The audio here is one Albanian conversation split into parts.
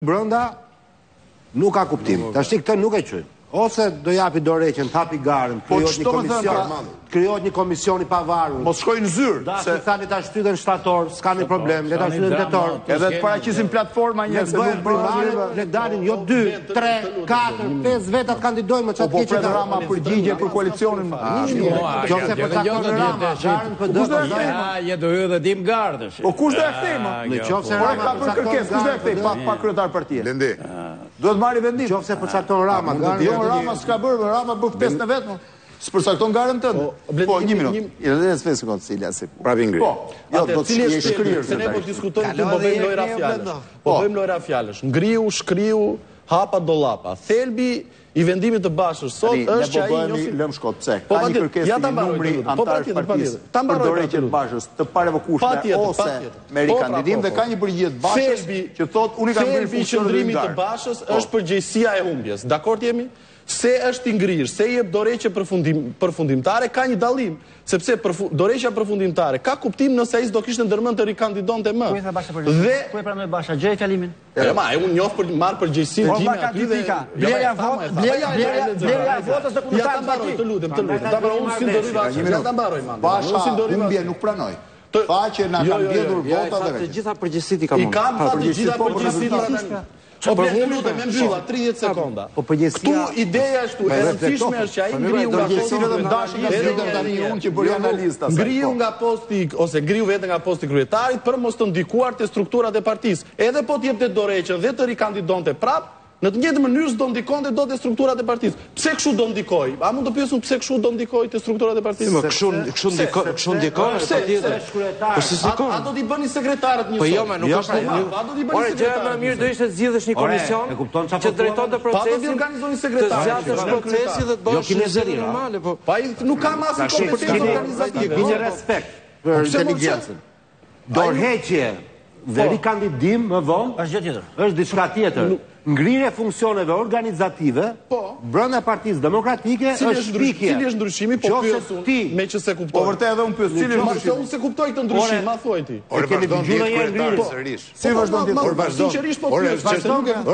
Brenda nuk ka kuptim. Tash këtë nuk e qyn. Ose do japi dorëheqjen, hapi garën, krijohet një komision i pavarur. Mos shkojnë në zyrë. Se thani ta shtyten shtator, s'ka një problem, le ta shtyten tetor. Edhe të paraqisin platforma njerëz se nuk primare, le dalin jo 2, 3, 4, 5 veta të kandidojmë çat keq që Rama përgjigje për koalicionin. Qofse po takon Rama, garën PD. Je do hyrë dim gardësh. Po kush do e kthejmë? Nëse Rama ka për kërkesë, kush do e kthej pa kryetar partie? Lendi. Duhet marrë vendim. Qofse po çakton Rama, garën Rama s'ka bërë, Rama bë ftesën e vet. S'përcakton garën tënde. Po, 1 minutë. I rëndës 5 sekondë, Silja, si. Prapi ngri. Po, jo, do të shkrijë shkrirë. Se ne po diskutojmë këtu, po bëjmë lojra fjalësh. Po bëjmë lojra fjalësh. Ngriu, shkriu, hapa dollapa. Thelbi i vendimit të Bashës sot është që ai njësi lëm shkot pse. Ka një kërkesë në numri antarësh partisë. Për dorëheqjen e Bashës të parevokueshme ose me rikandidim dhe ka një përgjigje të Bashës që thotë unë kam bërë funksionin të Bashës është përgjegjësia e humbjes. Dakord jemi? Se është i ngrirë, se jep dorëheqje përfundimtare, ka një dallim, sepse dorëheqja përfundimtare ka kuptim nëse ai s'do kishte ndërmend të rikandidonte më. Dhe ku e pranoi Basha gjej fjalimin? Unë njoh për marr përgjegjësinë time aty dhe blerja e votës të kundërshtarit. Ja ta mbaroj, të lutem. Ta mbaroj unë si do riva. Ja ta mbaroj man. Basha humbje nuk pranoj. Faqe na kanë mbledhur votat dhe të gjitha përgjegjësitë i kam. I kam të gjitha përgjegjësitë. Po për lutem me mbylla 30 sekonda. Po përgjegjësia. Ktu ideja është e rëndësishme është që ai ngriu nga posti dhe ndashja nga zgjedhja tani unë që bëri analista. Ngriu nga posti ose ngriu vetë nga posti kryetarit për mos të ndikuar te strukturat e partisë. Edhe po të jepte dorëheqjen dhe të rikandidonte prap, në të njëjtën mënyrë s'do ndikonte dot te strukturat e partisë. Pse kështu do ndikoj? A mund të pyesim pse kështu do ndikoj te strukturat e partisë? Kështu ndikon patjetër. Po si sikon? A do t'i bëni sekretarët një sot? Po jo, më nuk është. A do t'i bëni sekretarët? Ore, më mirë do ishte zgjidhësh një komision që drejtonte procesin. Pa do t'i organizoni sekretarët. Të zgjatësh procesi dhe të bësh një normale, po. Pa nuk ka masë kompetencë organizative. Keni respekt për inteligjencën. Dorëheqje dhe rikandidim më vonë është gjë tjetër. Është diçka tjetër. Ngrirje funksioneve organizative brenda Partisë Demokratike është pikje. Cili është ndryshimi? Po pyes unë, me që se kuptoj. Po vërtet edhe unë pyes cili është ndryshimi. Unë se kuptoj këtë ndryshim, ma thuaj ti. Ore vazhdon të jetë kryetar sërish. Si vazhdon të jetë? Sinqerisht po pyes,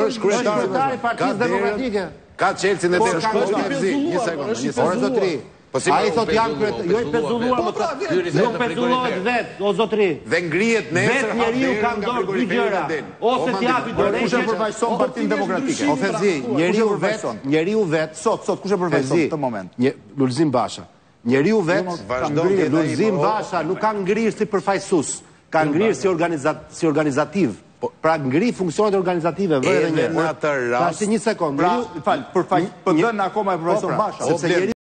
është kryetar i Partisë Demokratike. Ka Chelsea në derë shkollë një sekondë. Ore zotri. Ai thot jam jo i pezulluar më të. Nuk pezullohet vet, o zotri. Dhe ngrihet nesër vetë njeriu ka dorë dy gjëra. Ose t'i japi dorë. Kush e përfaqëson Partinë Demokratike? Ofenzi, njeriu vet sot kush e përfaqëson këtë moment? Lulzim Basha. Njeriu vet Lulzim Basha nuk ka ngrirë si përfaqësues, ka ngrirë si organizativ. Pra ngri funksionet organizative vërë edhe një. Tash një sekond. Fal, PD akoma e përfaqëson Basha.